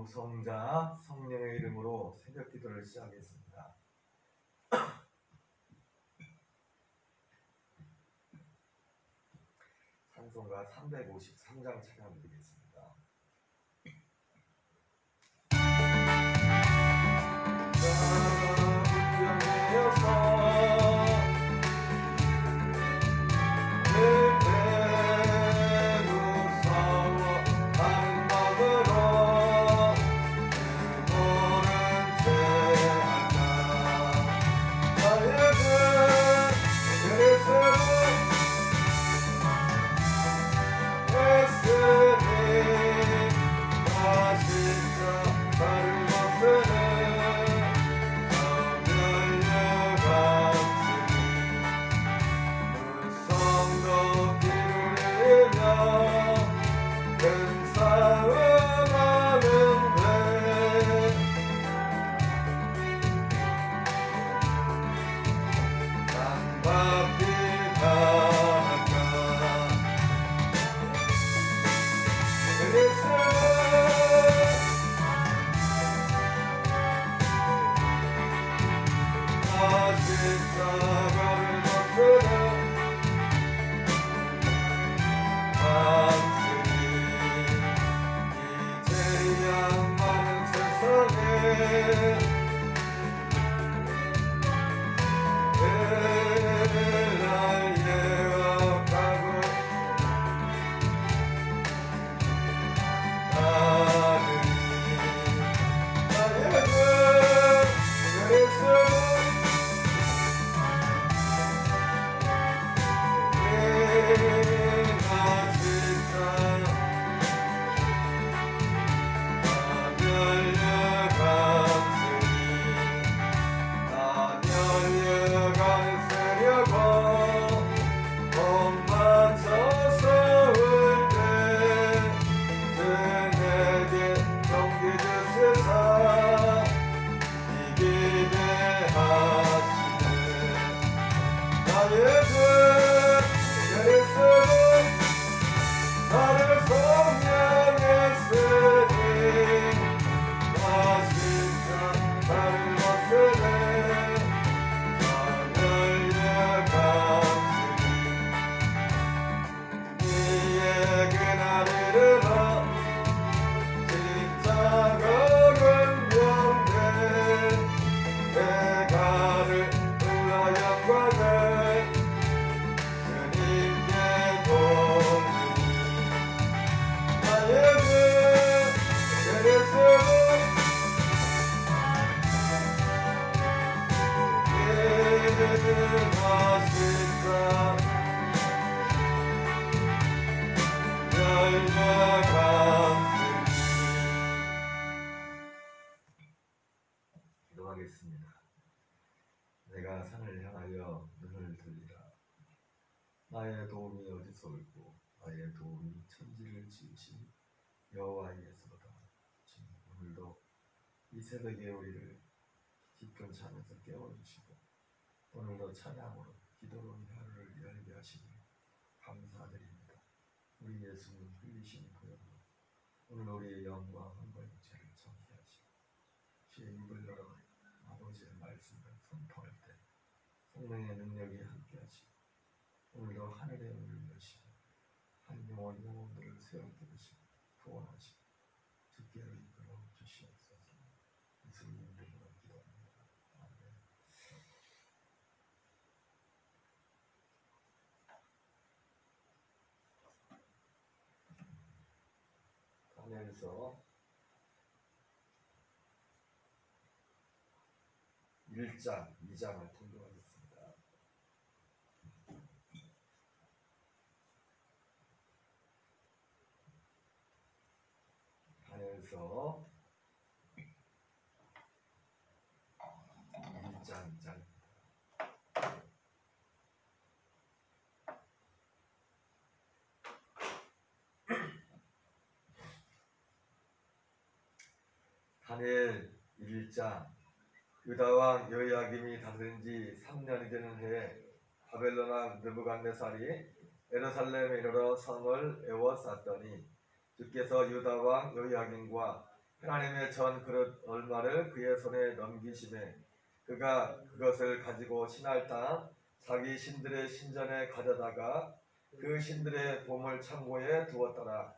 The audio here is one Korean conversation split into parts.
주 성자 성령의 이름으로 새벽 기도를 시작하겠습니다. 찬송가 353장 찬양드리겠습니다. 기도하겠습니다. 내가 산을 향하여 눈을 들리라. 나의 도움이 어디서 올고 나의 도움이 천지를 지으신 여호와에게서로다. 주님, 오늘도 이 새벽에 우리를 깊은 잠에서 깨워주시고 오늘도 찬양으로 기도로 이 하루를 열게 하시니 감사드립니다. 우리 예수님 흘리신 보혈로 오늘 우리의 영과 한과 육체를 정케 하시고 주의 입을 열어 아버지의 말씀을 선포할 때 성령의 능력이 함께 하시고 오늘도 하늘의 문을 여시고 한 영혼 영혼들을 세우게 하시고 구원하시고 주께로 이끌어 주시옵소서. 예수님 이름으로 기도합니다. 아멘. 다니엘서 1장, 2장을 통독하겠습니다. 다니엘서 1장, 2장. 다니엘 1장. 유다왕 여호야김이 다스린 지 3년이 되는 해에 바벨론 왕 느부갓네살이 예루살렘에 이르러 성을 에워쌌더니 주께서 유다왕 여호야김과 하나님의 전 그릇 얼마를 그의 손에 넘기심에 그가 그것을 가지고 신할 땅 자기 신들의 신전에 가져다가 그 신들의 보물 창고에 두었더라.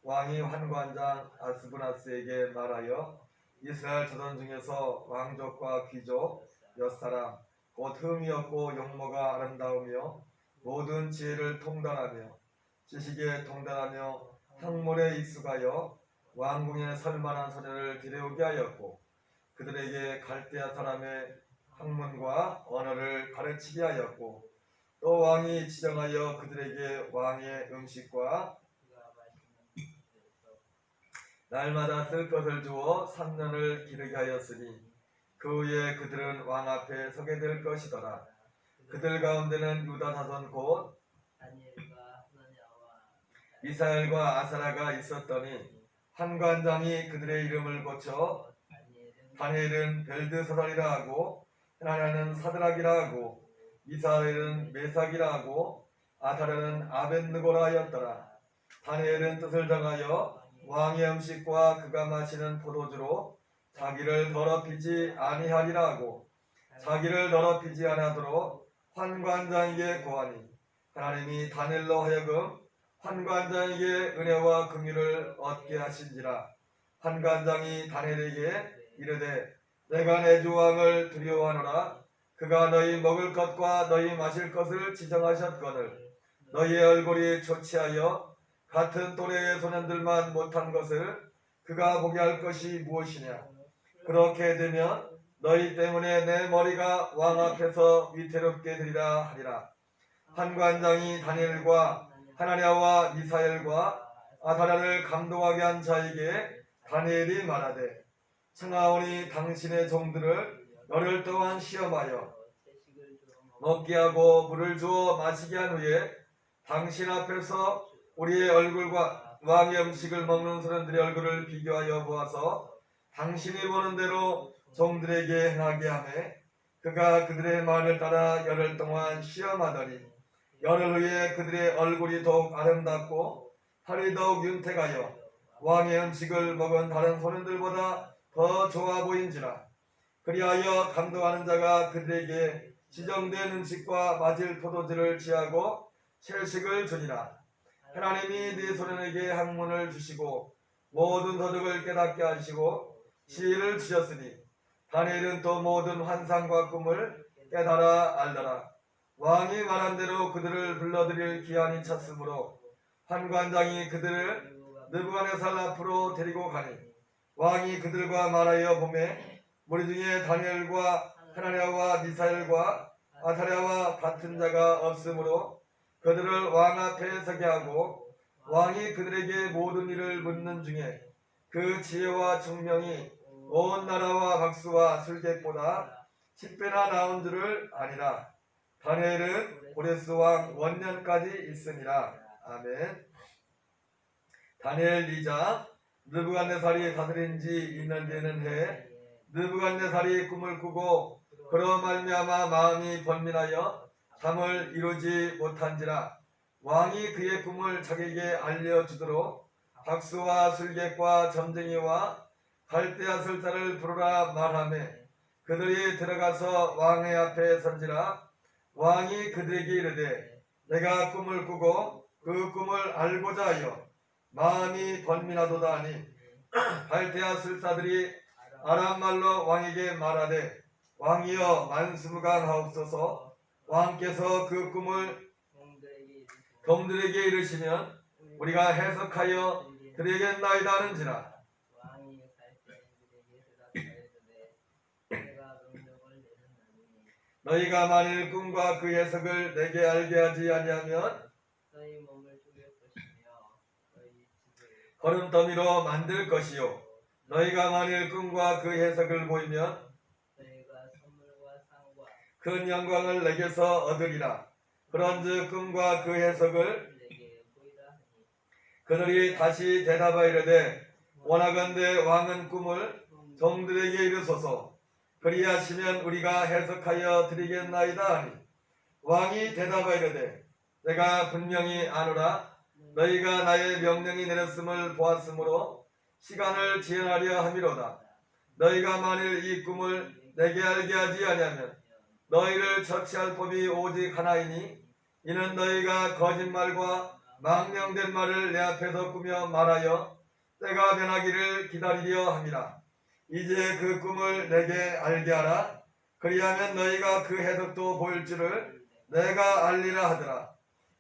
왕이 환관장 아스브나스에게 말하여 이스라엘 자손 중에서 왕족과 귀족 몇 사람 곧 흠이 없고 용모가 아름다우며 모든 지혜를 통달하며 지식에 통달하며 학문에 익숙하여 왕궁에 설만한 소녀를 데려오게 하였고 그들에게 갈대아 사람의 학문과 언어를 가르치게 하였고 또 왕이 지정하여 그들에게 왕의 음식과 날마다 쓸 것을 주어 3년을 기르게 하였으니 그 후에 그들은 왕 앞에 서게 될 것이더라. 그들 가운데는 유다 자손 곧 미사엘과 아사라가 있었더니 환관장이 그들의 이름을 고쳐 다니엘은 벨드사살이라 하고 하나냐는 사드락이라 하고 미사엘은 메삭이라 하고 아사라는 아벳느고라 하였더라. 다니엘은 뜻을 정하여 왕의 음식과 그가 마시는 포도주로 자기를 더럽히지 아니하리라 하고 자기를 더럽히지 아니하도록 환관장에게 고하니 하나님이 다니엘로 하여금 환관장에게 은혜와 긍휼을 얻게 하신지라. 환관장이 다니엘에게 이르되 내가 내 주 왕을 두려워하노라. 그가 너희 먹을 것과 너희 마실 것을 지정하셨거늘 너희의 얼굴이 초췌하여 같은 또래의 소년들만 못한 것을 그가 보게 할 것이 무엇이냐. 그렇게 되면 너희 때문에 내 머리가 왕 앞에서 위태롭게 되리라 하리라. 환관장이 다니엘과 하나냐와 미사엘과 아사랴를 감동하게 한 자에게 다니엘이 말하되 청하오니 당신의 종들을 열흘 동안 시험하여 먹게 하고 물을 주어 마시게 한 후에 당신 앞에서 우리의 얼굴과 왕의 음식을 먹는 소년들의 얼굴을 비교하여 보아서 당신이 보는 대로 종들에게 행하게 하며 그가 그들의 말을 따라 열흘 동안 시험하더니 열흘 후에 그들의 얼굴이 더욱 아름답고 팔이 더욱 윤택하여 왕의 음식을 먹은 다른 소년들보다 더 좋아 보인지라. 그리하여 감동하는 자가 그들에게 지정된 음식과 맞을 포도주를 취하고 채식을 주니라. 하나님이 네 소년에게 학문을 주시고 모든 도덕을 깨닫게 하시고 지혜를 주셨으니 다니엘은 또 모든 환상과 꿈을 깨달아 알더라. 왕이 말한 대로 그들을 불러들일 기한이 찼으므로 환관장이 그들을 느부갓네살 앞으로 데리고 가니 왕이 그들과 말하여 보매 무리 중에 다니엘과 하나냐와 미사엘과 아사랴와 같은 자가 없으므로 그들을 왕 앞에 서게 하고 왕이 그들에게 모든 일을 묻는 중에 그 지혜와 총명이 온 나라와 박수와 술객보다 10배나 나온 줄을 아니라. 다니엘은 고레스 왕 원년까지 있으니라. 아멘. 다니엘 2장. 느부갓네살이 다스린 지 2년 되는 해 느부갓네살이 꿈을 꾸고 그로 말미암아 마음이 번민하여 잠을 이루지 못한지라. 왕이 그의 꿈을 자기에게 알려주도록 박수와 술객과 점쟁이와 갈대아 설사를 부르라 말하며 그들이 들어가서 왕의 앞에 선지라. 왕이 그들에게 이르되 내가 꿈을 꾸고 그 꿈을 알고자 하여 마음이 번민하도다 하니 갈대아 술사들이 아람말로 왕에게 말하되 왕이여 만수무강하옵소서. 왕께서 그 꿈을 동들에게 이르시면 우리가 해석하여 드리겠나이다 하는지라. 너희가 만일 꿈과 그 해석을 내게 알게 하지 아니하면 거름더미로 만들 것이요 너희가 만일 꿈과 그 해석을 보이면 큰 영광을 내게서 얻으리라. 그런즉 꿈과 그 해석을 그들이 다시 대답하이르되 원하건대 왕은 꿈을 종들에게 이르소서. 그리하시면 우리가 해석하여 드리겠나이다 하니 왕이 대답하이르되 내가 분명히 아노라. 너희가 나의 명령이 내렸음을 보았으므로 시간을 지연하려 함이로다. 너희가 만일 이 꿈을 내게 알게 하지 아니하면 너희를 처치할 법이 오직 하나이니 이는 너희가 거짓말과 망령된 말을 내 앞에서 꾸며 말하여 때가 변하기를 기다리려 함이라. 이제 그 꿈을 내게 알게 하라. 그리하면 너희가 그 해석도 보일 줄을 내가 알리라 하더라.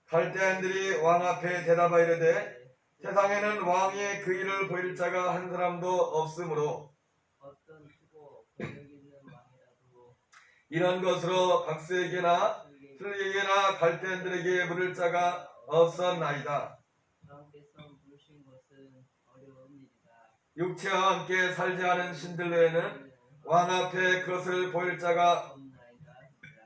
갈대아인들이 왕 앞에 대답하여 이르되 세상에는 왕이 그 일을 보일 자가 한 사람도 없으므로 어떤 수고 권력 있는 왕이라도 이런 것으로 박수에게나 틀에게나 갈대아인들에게 물을 자가 없었나이다. 왕께서 물으신 것은 어려운 일이다. 육체와 함께 살지 않은 신들 외에는 왕 앞에 그것을 보일 자가 없나이다 하니라.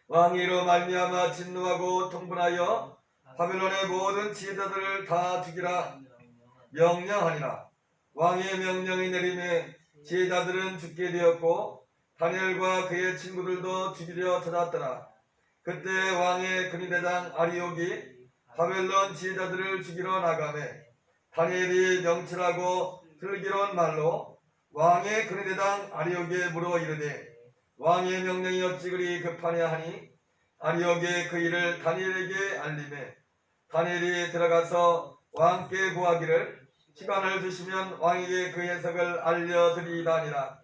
왕이 이로 말미암아 진노하고 통분하여 바벨론의 모든 지혜자들을 다 죽이라 명령하니라. 왕의 명령이 내림에 지혜자들은 죽게 되었고 다니엘과 그의 친구들도 죽이려 찾았더라. 그때 왕의 근위대장 아리옥이 바벨론 지혜자들을 죽이러 나가매 다니엘이 명철하고 슬기로운 말로 왕의 근위대장 아리옥에 물어 이르되 왕의 명령이 어찌 그리 급하냐 하니 아리옥이 그 일을 다니엘에게 알림해 다니엘이 들어가서 왕께 구하기를 시간을 주시면 왕에게 그 해석을 알려드리이다 하니라.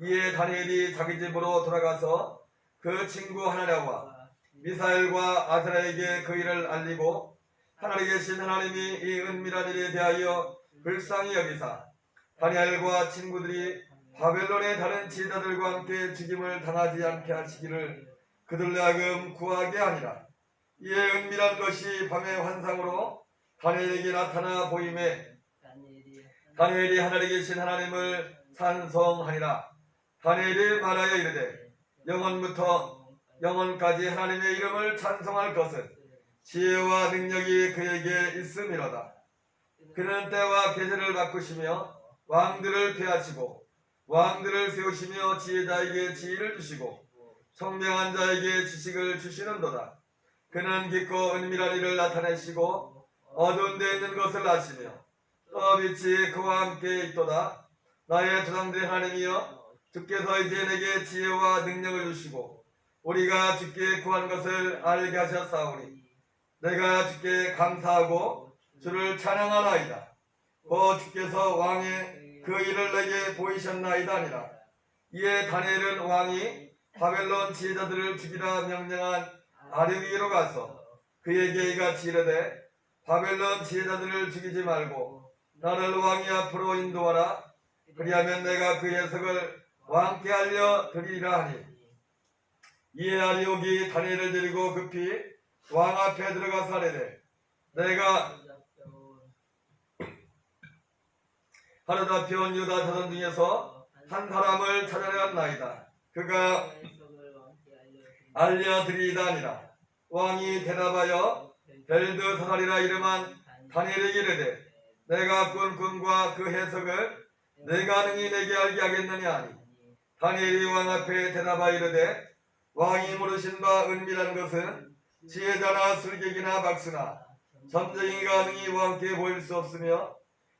이에 다니엘이 자기 집으로 돌아가서 그 친구 하나냐와 미사엘과 아스라에게 그 일을 알리고 하늘에 계신 하나님이 이 은밀한 일에 대하여 불쌍히 여기사 다니엘과 친구들이 바벨론의 다른 지혜자들과 함께 죽임을 당하지 않게 하시기를 그들로 하여금 구하게 하니라. 이에 은밀한 것이 밤의 환상으로 다니엘에게 나타나 보임에 다니엘이 하늘에 계신 하나님을 찬송하니라. 다니엘이 말하여 이르되 영원부터 영원까지 하나님의 이름을 찬송할 것은 지혜와 능력이 그에게 있음이로다. 그는 때와 계절을 바꾸시며 왕들을 폐하시고 왕들을 세우시며 지혜자에게 지혜를 주시고 청명한 자에게 지식을 주시는도다. 그는 깊고 은밀한 일을 나타내시고 어두운 데 있는 것을 아시며 또 빛이 그와 함께 있도다. 나의 조상들의 하나님이여 주께서 이제 내게 지혜와 능력을 주시고 우리가 주께 구한 것을 알게 하셨사오니 내가 주께 감사하고 주를 찬양하나이다. 곧 주께서 왕의 그 일을 내게 보이셨나이다 하니라. 이에 다니엘은 왕이 바벨론 지혜자들을 죽이라 명령한 아리위로 가서 그에게 이같이 이르되 바벨론 지혜자들을 죽이지 말고 나를 왕이 앞으로 인도하라. 그리하면 내가 그 해석을 왕께 알려드리리라 하니 이에 아리옥이 다니엘을 데리고 급히 왕 앞에 들어가서 하되 내가 하루다피온 유다 자손 중에서 한 사람을 찾아내었나이다. 그가 알려드리이다 하니라. 왕이 대답하여 벨드 사살이라 이름한 다니엘에게 이르되 내가 꾼 꿈과 그 해석을 내가 능히 내게 알게 하겠느냐 하니 다니엘이 왕 앞에 대답하여 이르되 왕이 물으신 바 은밀한 것은 지혜자나 술객이나 박수나 점쟁이가 능히 왕께 보일 수 없으며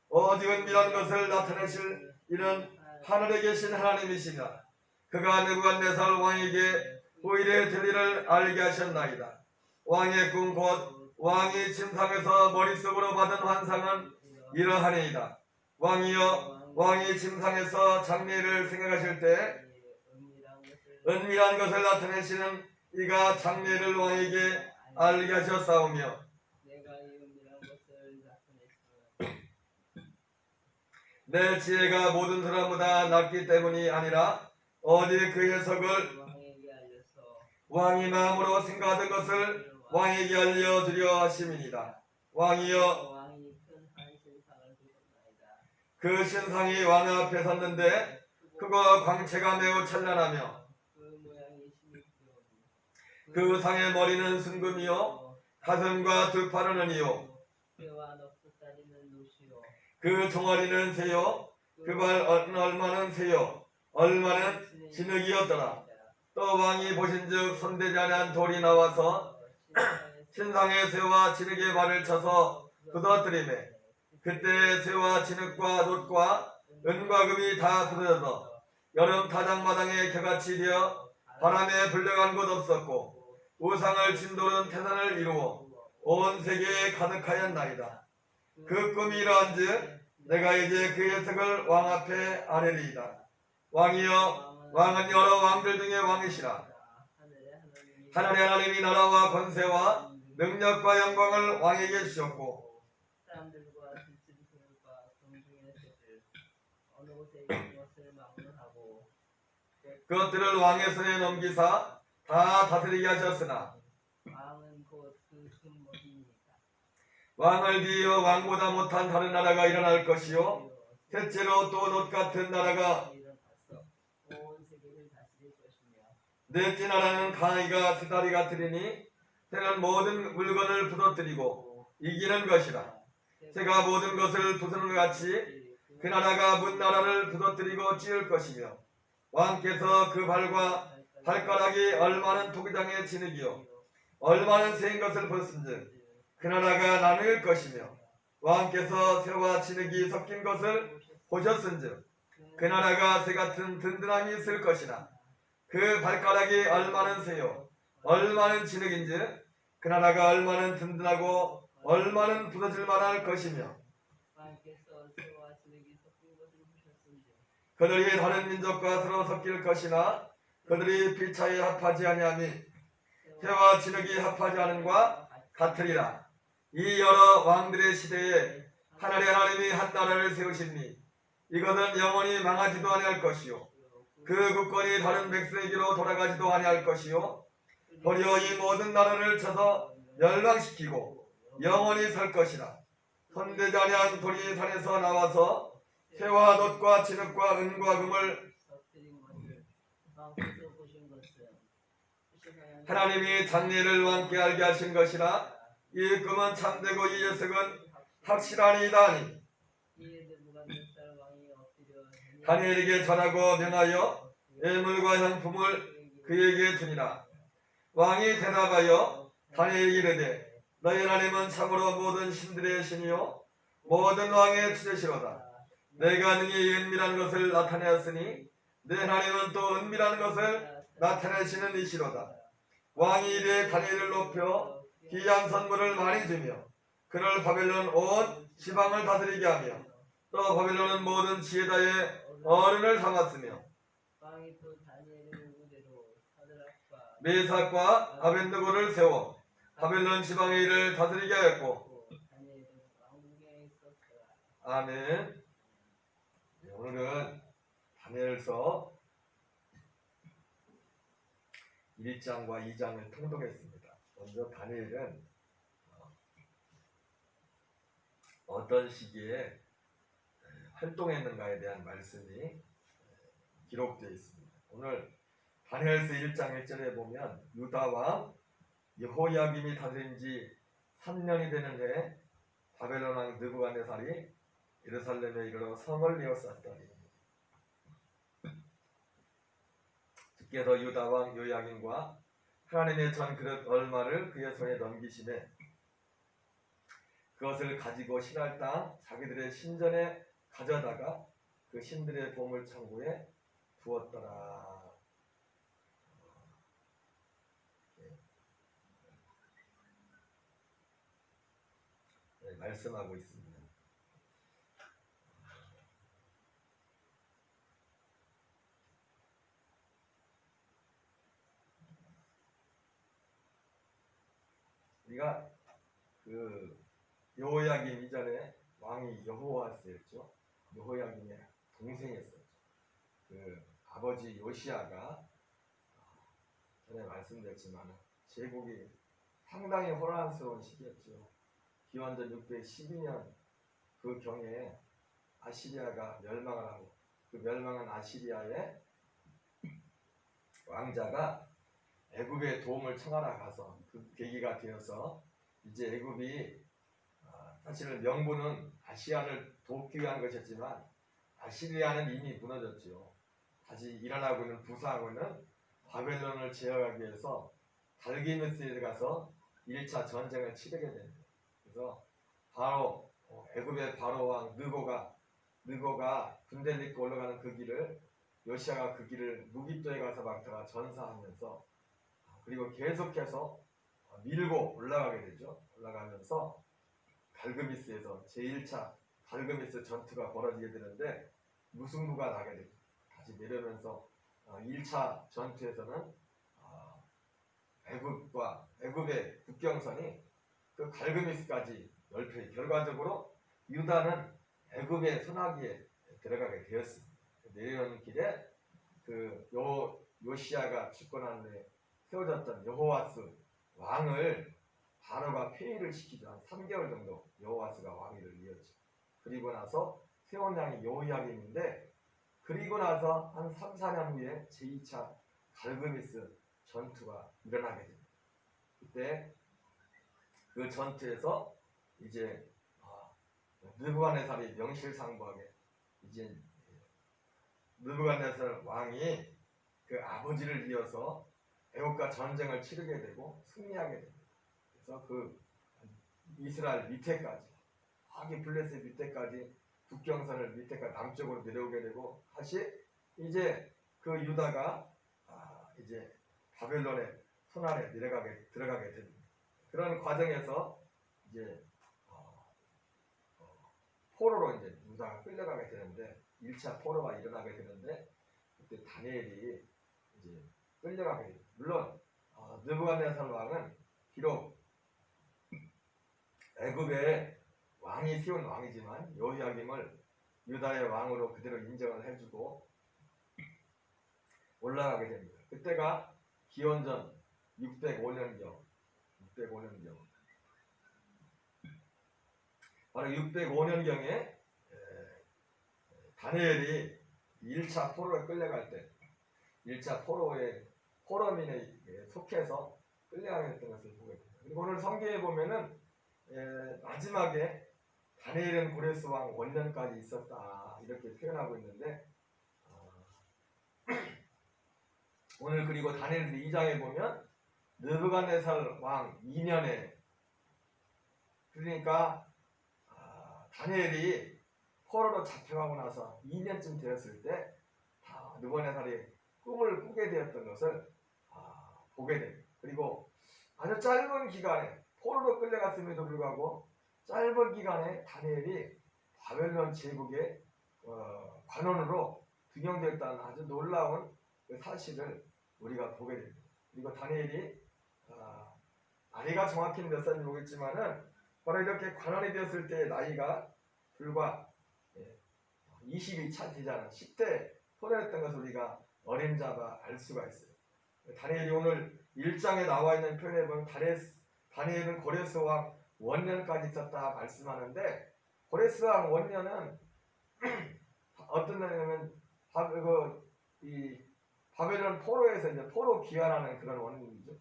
오직 은밀한 것을 나타내실 이는 하늘에 계신 하나님이시니라. 그가 느부갓네살 왕에게 보이래 될 일을 알게 하셨나이다. 왕의 꿈 곧 왕이 침상에서 머릿속으로 받은 환상은 이러하니이다. 왕이여 왕이 침상에서 장래를 생각하실 때 은밀한 것을 나타내시는 이가 장래를 왕에게 알게 하셨사오며 내 지혜가 모든 사람보다 낫기 때문이 아니라 오직 그 해석을 왕이 마음으로 생각하던 것을 왕에게 알려주려 하심이니이다. 왕이여 그 신상이 왕 앞에 섰는데 그거 광채가 매우 찬란하며 그 상의 머리는 순금이요 가슴과 두 팔은 은이요 그 종아리는 새요 그 발 얼마는 새요 얼마는 진흙이었더라. 또 왕이 보신즉 손대지 아니한 돌이 나와서 신상의 새와 진흙의 발을 쳐서 부서뜨리매 그때 새와 진흙과 놋과 은과 금이 다 부서져서 여름 타작마당에 겨같이 되어 바람에 불려간 곳 없었고 우상을 진도는 태산을 이루어 온 세계에 가득하였나이다. 그 꿈이 이러한즉 내가 이제 그 예석을 왕 앞에 아뢰리이다. 왕이여, 왕은 여러 왕들 중에 왕이시라. 하늘의 하나님이 나라와 권세와 능력과 영광을 왕에게 주셨고 사람들과 들짐승과 공중의 새들 어느 곳에 있는 것을 막론하고 그것들을 왕의 손에 넘기사 다 다스리게 하셨으나 왕은 곧 그 근본이니까. 왕을 뒤이어 왕보다 못한 다른 나라가 일어날 것이요 대체로 또 놋 같은 나라가 일어나서 온 세계를 다스릴 것이며 넷째 나라는 강이가 세 다리 같으리니 새는 모든 물건을 부서뜨리고 이기는 것이라. 새가 모든 것을 부수는 것 같이 그 나라가 문 나라를 부서뜨리고 찌을 것이며 왕께서 그 발과 발가락이 얼마는 토기장의 진흙이요 얼마는 새인 것을 보신즉 그 나라가 나눌 것이며 왕께서 새와 진흙이 섞인 것을 보셨은즉 그 나라가 새 같은 든든함이 있을 것이나 그 발가락이 얼마는 새요 얼마는 진흙인즉 그 나라가 얼마는 든든하고 얼마는 부서질 만할 것이며 왕께서 새와 진흙이 섞인 것을 보셨은지 그들이 다른 민족과 서로 섞일 것이나 그들이 피차에 합하지 아니하니 새와 진흙이 합하지 않은과 같으리라. 이 여러 왕들의 시대에 하늘의 하나님이 한 나라를 세우시니 이것은 영원히 망하지도 아니할 것이요 그 국권이 다른 백성에게로 돌아가지도 아니할 것이요 도리어 이 모든 나라를 쳐서 멸망시키고 영원히 설 것이라. 손대지 아니한 돌이 산에서 나와서 새와 놋과 진흙과 은과 금을 섞인 것을 왕께서 보신 것은 하나님이 장래를 왕께 알게 하신 것이라. 이 금은 참되고 이 예석은 확실하니이다 하니 이에 느부갓네살 왕이 엎드려 다니엘에게 전하고 명하여 예물과 향품을 그에게 주니라. 왕이 대답하여 다니엘에게 이르되 너희 하나님은 참으로 모든 신들의 신이요 모든 왕의 주제시로다. 내가 능히 은밀한 것을 나타내었으니 내 하나님은 또 은밀한 것을 나타내시는 이시로다. 왕이 이르되 다니엘을 높여 귀한 선물을 많이 주며 그를 바벨론 온 지방을 다스리게 하며 또 바벨론은 모든 지혜자의 어른을 삼았으며 왕이 또 다니엘의 요구대로 사드락과 메삭과 아벤느고를 세워 바벨론 지방의 일을 다스리게 하였고 다니엘은 왕궁에 있었더라. 아멘. 네, 오늘은 다니엘서 1장과 2장을 통독했습니다. 먼저 다니엘은 어떤 시기에 활동했는가에 대한 말씀이 기록되어 있습니다. 오늘 다니엘서 1장 1절에 보면 유다 왕 여호야김이 다스린 지 3년이 되는 해 바벨론 왕 느부갓네살이 예루살렘에 이르러 성을 에워쌌더니 주께서 유다 왕 요야김과 하나님의 전 그릇 얼마를 그의 손에 넘기시매 그것을 가지고 신할 땅 자기들의 신전에 가져다가 그 신들의 보물 창고에 두었더라. 네, 말씀하고 있습니다. 우리가 그 여호야김 이전에 왕이 여호아스였죠. 여호야김의 동생이었었죠. 그 아버지 요시아가 전에 말씀드렸지만 제국이 상당히 혼란스러운 시기였죠. 기원전 612년 그 경에 아시리아가 멸망을 하고 그 멸망한 아시리아의 왕자가 애굽에 도움을 청하러 가서 그 계기가 되어서 이제 애굽이 사실은 명분은 아시아를 돕기 위한 것이었지만 아시리아는 이미 무너졌죠. 다시 일어나고 있는 부상하고는 바벨론을 제어하기 위해서 달기메스에 가서 1차 전쟁을 치르게 됩니다. 그래서 바로 애굽의 바로 왕 느고가 군대를 입고 올라가는 그 길을 요시아가 그 길을 무깃도에 가서 막다가 전사하면서 그리고 계속해서 밀고 올라가게 되죠. 올라가면서 갈그미스에서 제1차 갈그미스 전투가 벌어지게 되는데 무승부가 나게 됩니다. 다시 내려오면서 1차 전투에서는 애굽의 국경선이 그 갈그미스까지 넓혀요. 결과적으로 유다는 애굽의 손아귀에 들어가게 되었습니다. 내려오는 길에 그 요시아가 죽고 난 후에 세워졌던 여호와스 왕을 바로가 폐위를 시키죠. 한 3개월 정도 여호와스가 왕위를 이었죠. 그리고 나서 세운 왕이 여호야김인데 그리고 나서 한 3, 4년 후에 제2차 갈그미스 전투가 일어나게 됩니다. 그때 그 전투에서 이제 느부갓네살이 명실상부하게 이제 느부갓네살 왕이 그 아버지를 이어서 애국과 전쟁을 치르게 되고 승리하게 됩니다. 그래서 그 이스라엘 밑에까지 하기 블레셋 밑에까지 국경선을 밑에까지 남쪽으로 내려오게 되고 다시 이제 그 유다가 이제 바벨론의 손안에 들어가게 됩니다. 그런 과정에서 이제 포로로 이제 유다가 끌려가게 되는데 1차 포로가 일어나게 되는데 그때 다니엘이 이제 끌려가게 됩니다. 물론 느부갓네살 왕은 비록 애굽의 왕이 세운 왕이지만 여호야김을 유다의 왕으로 그대로 인정을 해주고 올라가게 됩니다. 그때가 기원전 605년경 바로 605년경에 다니엘이 1차 포로에 끌려갈 때 1차 포로민에 속해서 끌려가게 됐던 것을 보게 됩니다. 그리고 오늘 성경에 보면은 마지막에 다니엘은 고레스 왕 원년까지 있었다 이렇게 표현하고 있는데 오늘 그리고 다니엘서 2장에 보면 느부갓네살 왕 2년에 그러니까 다니엘이 포로로 잡혀가고 나서 2년쯤 되었을 때 느부갓네살이 꿈을 꾸게 되었던 것을 보게 됩니다. 그리고 아주 짧은 기간에 포로로 끌려갔음에도 불구하고 짧은 기간에 다니엘이 바벨론 제국의 관원으로 등용되었다는 아주 놀라운 그 사실을 우리가 보게 됩니다. 그리고 다니엘이 나이가 정확히는 몇 살인지 모르겠지만은 바로 이렇게 관원이 되었을 때 나이가 불과 20이 차 되지 않은 10대 소년이었던 것을 우리가 어림잡아 알 수가 있어요. 다니엘이 오늘 1장에 나와 있는 표현에 보면 다니엘은 고레스 왕 원년까지 있었다 말씀하는데 고레스 왕 원년은 어떤 날이냐면 이 바벨론 포로에서 이제 포로 귀환하는 그런 원인이죠.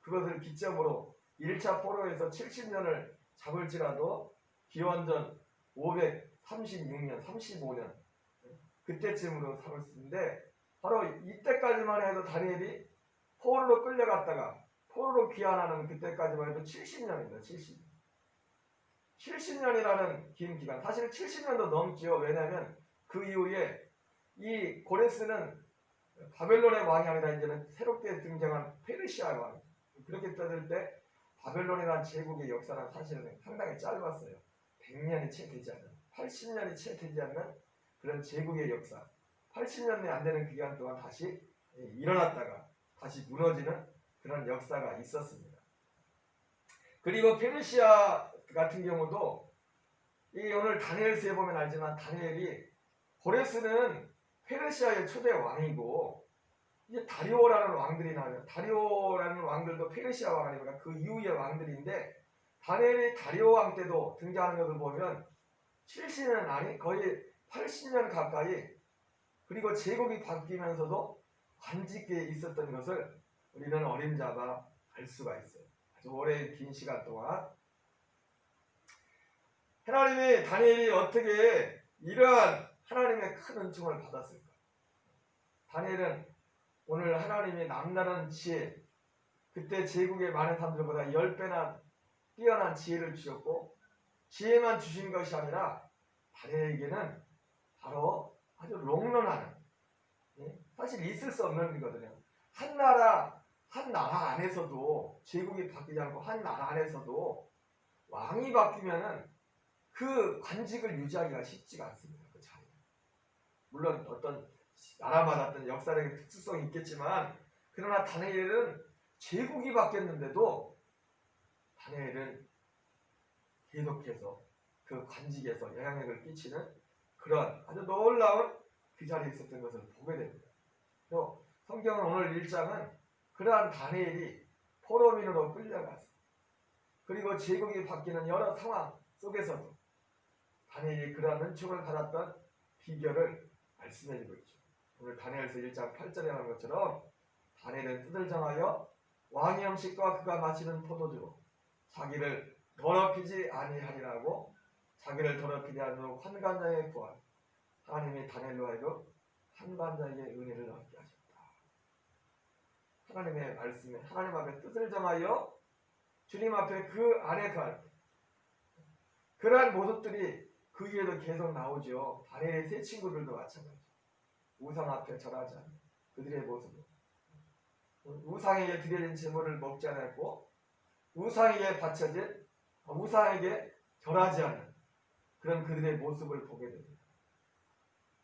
그것을 기점으로 1차 포로에서 70년을 잡을지라도 기원전 536년, 35년 그때쯤으로 삼을 수 있는데 바로 이때까지만 해도 다니엘이 포로로 끌려갔다가 포로로 귀환하는 그때까지만 해도 70년입니다. 70년이라는 긴 기간. 사실 70년도 넘지요. 왜냐하면 그 이후에 이 고레스는 바벨론의 왕이 아니라 이제는 새롭게 등장한 페르시아 왕. 그렇게 따질 때 바벨론이라는 제국의 역사는 사실은 상당히 짧았어요. 100년이 채 되지 않는, 80년이 채 되지 않는 그런 제국의 역사. 80년이 안 되는 기간 동안 다시 일어났다가 다시 무너지는 그런 역사가 있었습니다. 그리고 페르시아 같은 경우도 이 오늘 다니엘서에 보면 알지만 다니엘이 고레스는 페르시아의 초대 왕이고 이제 다리오라는 왕들이 나와요. 다리오라는 왕들도 페르시아 왕 아닙니까? 그 이후의 왕들인데 다니엘이 다리오 왕 때도 등장하는 것을 보면 70년 아니 거의 80년 가까이 그리고 제국이 바뀌면서도 관직계에 있었던 것을 우리는 어림잡아 알 수가 있어요. 아주 오랜 긴 시간 동안 하나님이 다니엘이 어떻게 이러한 하나님의 큰 은총을 받았을까? 다니엘은 오늘 하나님이 남다른 지혜, 그때 제국의 많은 사람들보다 10배나 뛰어난 지혜를 주셨고 지혜만 주신 것이 아니라 다니엘에게는 바로 아주 롱런하는, 사실 있을 수 없는 일이거든요. 한 나라 안에서도 제국이 바뀌지 않고 한 나라 안에서도 왕이 바뀌면은 그 관직을 유지하기가 쉽지가 않습니다. 그 자리에. 물론 어떤 나라마다 어떤 역사적인 특수성이 있겠지만, 그러나 다니엘은 제국이 바뀌었는데도 다니엘은 계속해서 그 관직에서 영향력을 끼치는 그런 아주 놀라운 그 자리에 있었던 것을 보게 됩니다. 또 성경은 오늘 1장은 그러한 다니엘이 포로민으로 끌려가서, 그리고 제국이 바뀌는 여러 상황 속에서도 다니엘이 그러한 은총을 받았던 비결을 말씀해주고 있죠. 오늘 다니엘서 1장 8절에 하는 것처럼 다니엘은 뜻을 정하여 왕의 음식과 그가 마시는 포도주로 자기를 더럽히지 아니하리라고, 자기를 더럽히지 않도록 환관자의 구원, 하나님이 다니엘로 하여금 환관자에게 은혜를 얻게 하셨다. 하나님의 말씀에, 하나님 앞에 뜻을 정하여 주님 앞에 그 안에 갈 때, 그러한 모습들이 그 위에도 계속 나오죠. 다니엘의 세 친구들도 마찬가지. 우상 앞에 절하지 않는 그들의 모습을, 우상에게 드려진 제물을 먹지 않았고 우상에게 바쳐진, 우상에게 절하지 않는 그런 그들의 모습을 보게 됩니다.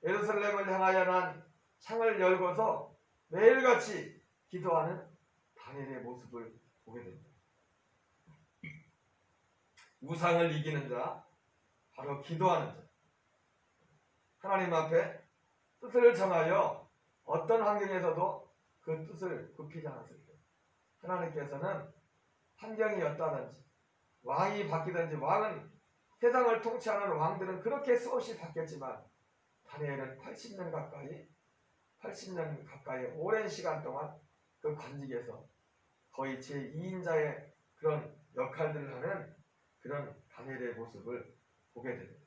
예루살렘을 향하여 난 창을 열고서 매일같이 기도하는 다니엘의 모습을 보게 됩니다. 우상을 이기는 자, 바로 기도하는 자, 하나님 앞에 뜻을 정하여 어떤 환경에서도 그 뜻을 굽히지 않았을 때, 하나님께서는 환경이 어떠하든지 왕이 바뀌든지, 왕은 세상을 통치하는 왕들은 그렇게 수없이 바뀌었지만 다니엘은 80년 가까이 오랜 시간 동안 그 관직에서 거의 제2인자의 그런 역할들을 하는 그런 다니엘의 모습을 보게 됩니다.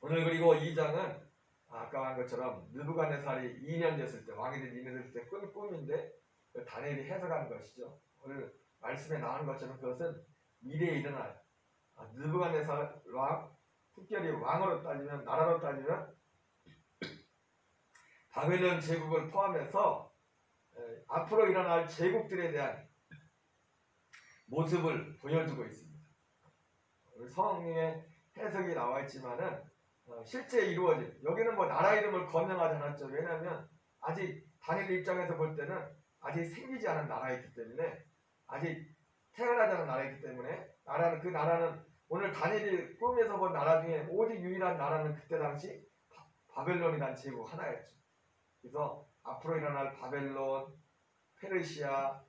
오늘 그리고 2장은 아까 한 것처럼 느부갓네살이 2년 됐을 때, 왕이 된 2년 됐을 때 꾼 꿈인데 그 다니엘이 해석한 것이죠. 오늘 말씀에 나오는 것처럼 그것은 미래에 일어날 느부갓네살 왕, 특별히 왕으로 따지면, 나라로 따지면 바벨론 제국을 포함해서 앞으로 일어날 제국들에 대한 모습을 보여주고 있습니다. 성경에 해석이 나와 있지만은 실제 이루어진, 여기는 뭐 나라 이름을 거명하지 않았죠. 왜냐하면 아직 다니엘 입장에서 볼 때는 아직 생기지 않은 나라였기 때문에, 아직 태어나지 않은 나라이기 때문에, 그 나라는 오늘 다니엘이 꿈에서 본 나라 중에 오직 유일한 나라는 그때 당시 바벨론이라는 제국 하나였죠. 그래서 앞으로 일어날 바벨론, 페르시아,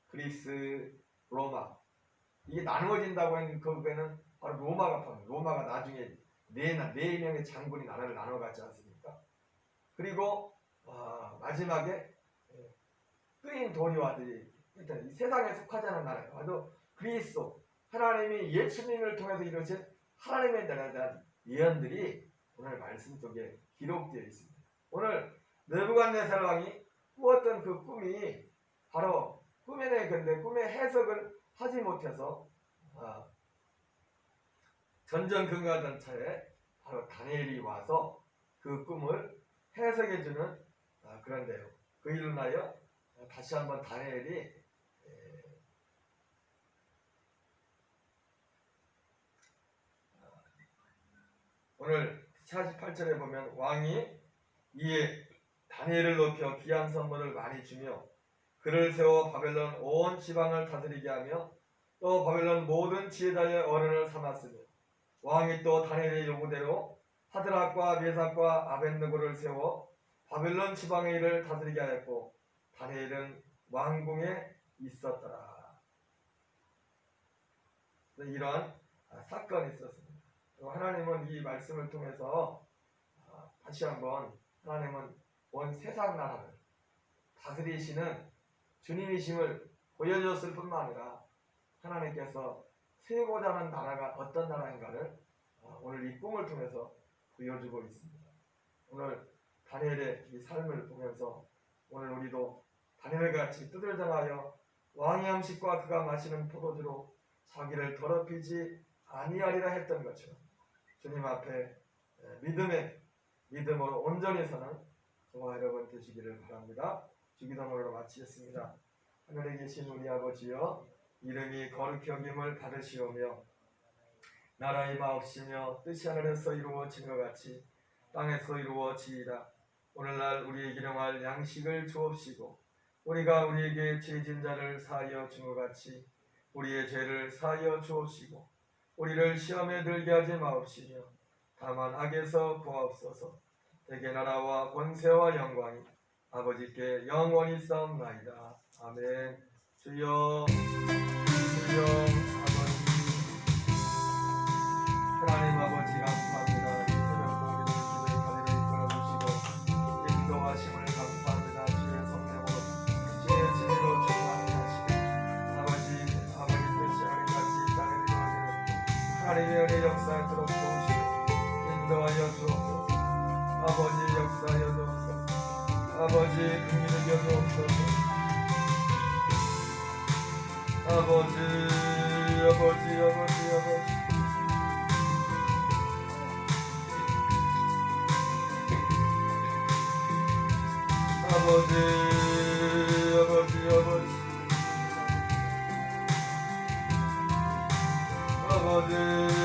그리스, 로마, 이게 나누어진다고 했는 그거는 바로 로마가 포함해요. 로마가 나중에 네 명의 장군이 나라를 나눠갔지 않습니까? 그리고 마지막에 뜨인 도리와들이 일단 이 세상에 속하지 않은 나라예요. 아주 그리스도, 하나님이 예수님을 통해서 이루어진 하나님의 나라에 대한 예언들이 오늘 말씀 속에 기록되어 있습니다. 오늘 느부갓네살 왕이 꾸었던 그 꿈이 바로 꿈의 해석을 하지 못해서 전전긍긍하던 차에 바로 다니엘이 와서 그 꿈을 해석해주는 그런데요. 그 일로 인하여 다시 한번 다니엘이 오늘 48절에 보면 왕이 이에 다니엘을 높여 귀한 선물을 많이 주며 그를 세워 바벨론 온 지방을 다스리게 하며 또 바벨론 모든 지혜자의 어른을 삼았으며, 왕이 또 다니엘의 요구대로 사드락과 메삭과 아벳느고를 세워 바벨론 지방의 일을 다스리게 하였고 다니엘은 왕궁에 있었더라. 이러한 사건이 있었습니다. 하나님은 이 말씀을 통해서 다시 한번 하나님은 온 세상 나라를 다스리시는 주님이심을 보여주었을 뿐만 아니라 하나님께서 세우고자 하는 나라가 어떤 나라인가를 오늘 이 꿈을 통해서 보여주고 있습니다. 오늘 다니엘의 이 삶을 보면서 오늘 우리도 다니엘과 같이 뜻을 정하여 왕의 음식과 그가 마시는 포도주로 자기를 더럽히지 아니하리라 했던 것처럼 주님 앞에 믿음으로 온전히 서는 저와 여러분 되시기를 바랍니다. 주기도문으로 마치겠습니다. 하늘에 계신 우리 아버지여, 이름이 거룩히 여김을 받으시오며 나라의 마옵시며 뜻이 하늘에서 이루어진 것 같이 땅에서 이루어지이다. 오늘날 우리에게 일용할 양식을 주옵시고 우리가 우리에게 죄진 자를 사하여 준 것 같이 우리의 죄를 사하여 주옵시고 우리를 시험에 들게 하지 마옵시며 다만 악에서 구하옵소서. 대개 나라와 권세와 영광이 아버지께 영원히 싸움나이다. 아멘. 주여 아버지, 하나님 아버지 감사합니다. 이 새벽도 우리들 주의 자리를 이끌어주시고 인도하심을 감사합니다. 주의 성령으로 주의 진리로 충만하게 하시고 아버지 뜻이 하늘같이 땅에 이루어지는 하나님의 은혜 역사하도록 도우시고 인도하여 주옵소서. 아버지 역사하여 주옵소서. 아버지 긍휼히 여주옵소서. 아버지 아버지